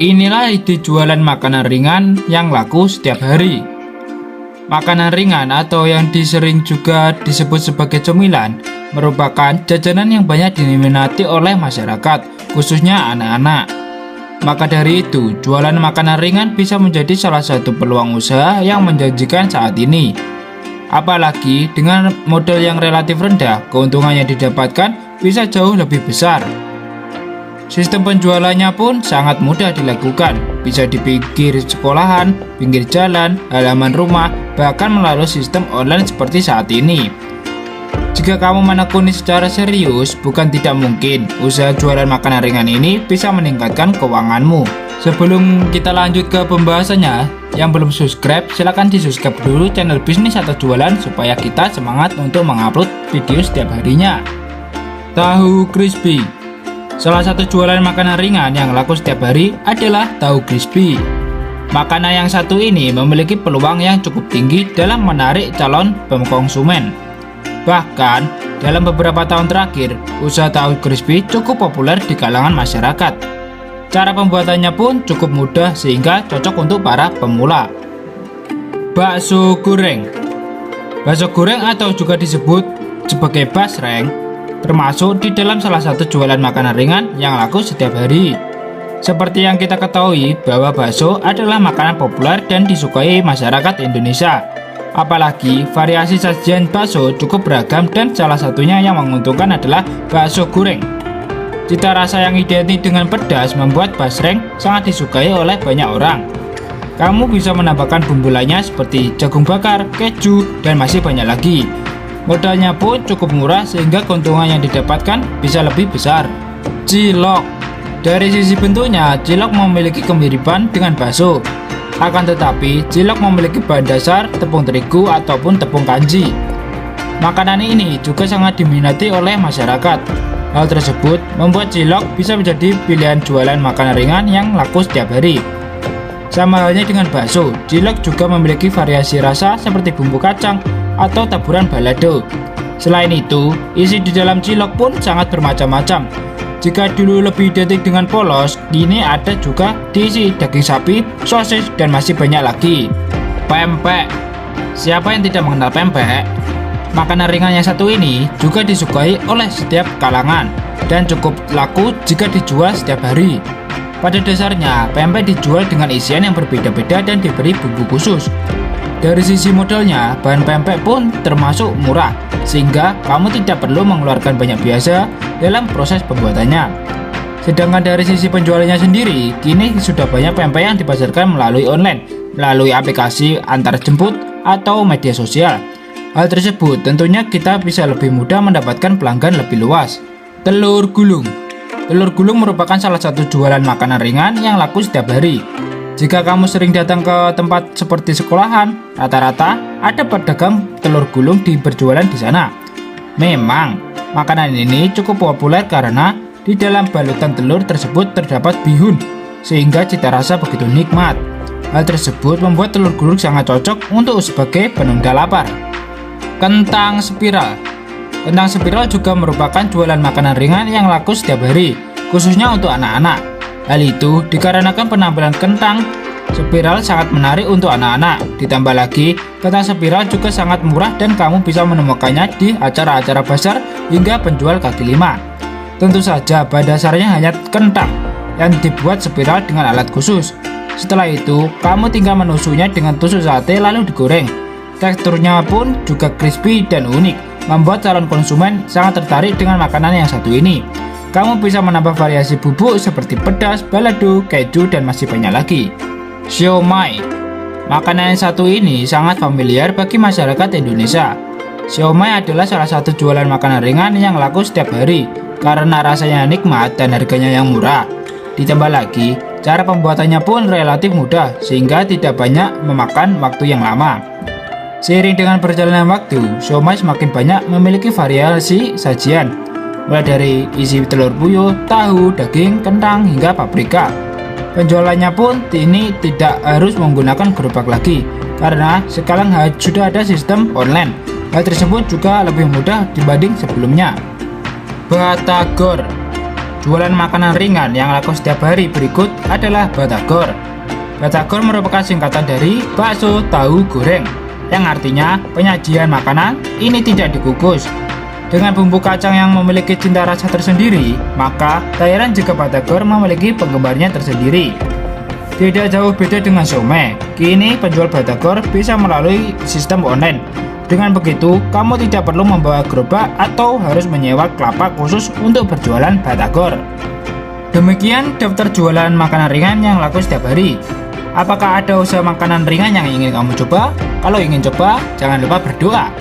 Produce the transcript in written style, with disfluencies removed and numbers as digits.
Inilah ide jualan makanan ringan yang laku setiap hari. Makanan ringan atau yang disering juga disebut sebagai cemilan merupakan jajanan yang banyak diminati oleh masyarakat, khususnya anak-anak. Maka dari itu, jualan makanan ringan bisa menjadi salah satu peluang usaha yang menjanjikan saat ini. Apalagi dengan modal yang relatif rendah, keuntungan yang didapatkan bisa jauh lebih besar. Sistem penjualannya pun sangat mudah dilakukan, bisa di pinggir sekolahan, pinggir jalan, halaman rumah, bahkan melalui sistem online seperti saat ini. Jika kamu menekuni secara serius, bukan tidak mungkin usaha jualan makanan ringan ini bisa meningkatkan keuanganmu. Sebelum kita lanjut ke pembahasannya, yang belum subscribe silahkan di subscribe dulu channel bisnis atau jualan supaya kita semangat untuk mengupload video setiap harinya. Tahu crispy. Salah satu jualan makanan ringan yang laku setiap hari adalah tahu crispy. Makanan yang satu ini memiliki peluang yang cukup tinggi dalam menarik calon konsumen. Bahkan, dalam beberapa tahun terakhir, usaha tahu crispy cukup populer di kalangan masyarakat. Cara pembuatannya pun cukup mudah sehingga cocok untuk para pemula. Bakso goreng. Bakso goreng atau juga disebut sebagai basreng termasuk di dalam salah satu jualan makanan ringan yang laku setiap hari. Seperti yang kita ketahui bahwa bakso adalah makanan populer dan disukai masyarakat Indonesia. Apalagi variasi sajian bakso cukup beragam dan salah satunya yang menguntungkan adalah bakso goreng. Cita rasa yang identik dengan pedas membuat basreng sangat disukai oleh banyak orang. Kamu bisa menambahkan bumbu lainnya seperti jagung bakar, keju, dan masih banyak lagi. Modalnya pun cukup murah sehingga keuntungan yang didapatkan bisa lebih besar. Cilok. Dari sisi bentuknya, cilok memiliki kemiripan dengan bakso. Akan tetapi, cilok memiliki bahan dasar tepung terigu ataupun tepung kanji. Makanan ini juga sangat diminati oleh masyarakat. Hal tersebut membuat cilok bisa menjadi pilihan jualan makanan ringan yang laku setiap hari. Sama halnya dengan bakso, cilok juga memiliki variasi rasa seperti bumbu kacang atau taburan balado. Selain itu, isi di dalam cilok pun sangat bermacam-macam. Jika dulu lebih identik dengan polos, kini ada juga diisi daging sapi, sosis, dan masih banyak lagi. Pempek. Siapa yang tidak mengenal pempek? Makanan ringan yang satu ini juga disukai oleh setiap kalangan dan cukup laku jika dijual setiap hari. Pada dasarnya, pempek dijual dengan isian yang berbeda-beda dan diberi bumbu khusus. Dari sisi modalnya, bahan pempek pun termasuk murah, sehingga kamu tidak perlu mengeluarkan banyak biaya dalam proses pembuatannya. Sedangkan dari sisi penjualannya sendiri, kini sudah banyak pempek yang dipasarkan melalui online, melalui aplikasi antar jemput atau media sosial. Hal tersebut tentunya kita bisa lebih mudah mendapatkan pelanggan lebih luas. Telur gulung. Telur gulung merupakan salah satu jualan makanan ringan yang laku setiap hari. Jika kamu sering datang ke tempat seperti sekolahan, rata-rata ada pedagang telur gulung berjualan di sana. Memang, makanan ini cukup populer karena di dalam balutan telur tersebut terdapat bihun, sehingga cita rasa begitu nikmat. Hal tersebut membuat telur gulung sangat cocok untuk sebagai penunda lapar. Kentang spiral. Kentang spiral juga merupakan jualan makanan ringan yang laku setiap hari, khususnya untuk anak-anak. Hal itu dikarenakan penampilan kentang spiral sangat menarik untuk anak-anak. Ditambah lagi, kentang spiral juga sangat murah dan kamu bisa menemukannya di acara-acara pasar hingga penjual kaki lima. Tentu saja bahan dasarnya hanya kentang yang dibuat spiral dengan alat khusus. Setelah itu, kamu tinggal menusuknya dengan tusuk sate lalu digoreng. Teksturnya pun juga crispy dan unik, membuat calon konsumen sangat tertarik dengan makanan yang satu ini. Kamu bisa menambah variasi bubuk seperti pedas, balado, keju, dan masih banyak lagi. Siomay. Makanan yang satu ini sangat familiar bagi masyarakat Indonesia. Siomay adalah salah satu jualan makanan ringan yang laku setiap hari karena rasanya nikmat dan harganya yang murah. Ditambah lagi, cara pembuatannya pun relatif mudah sehingga tidak banyak memakan waktu yang lama. Seiring dengan perjalanan waktu, siomay semakin banyak memiliki variasi sajian, mulai dari isi telur puyuh, tahu, daging, kentang, hingga paprika. Penjualannya pun ini tidak harus menggunakan gerobak lagi, karena sekarang sudah ada sistem online. Hal tersebut juga lebih mudah dibanding sebelumnya. Batagor. Jualan makanan ringan yang laku setiap hari berikut adalah batagor. Batagor merupakan singkatan dari bakso tahu goreng, yang artinya penyajian makanan ini tidak dikukus. Dengan bumbu kacang yang memiliki cita rasa tersendiri, maka tak heran jika batagor memiliki penggemarnya tersendiri. Tidak jauh beda dengan siomay, kini penjual batagor bisa melalui sistem online. Dengan begitu, kamu tidak perlu membawa gerobak atau harus menyewa kelapa khusus untuk berjualan batagor. Demikian daftar jualan makanan ringan yang laku setiap hari. Apakah ada usaha makanan ringan yang ingin kamu coba? Kalau ingin coba, jangan lupa berdoa.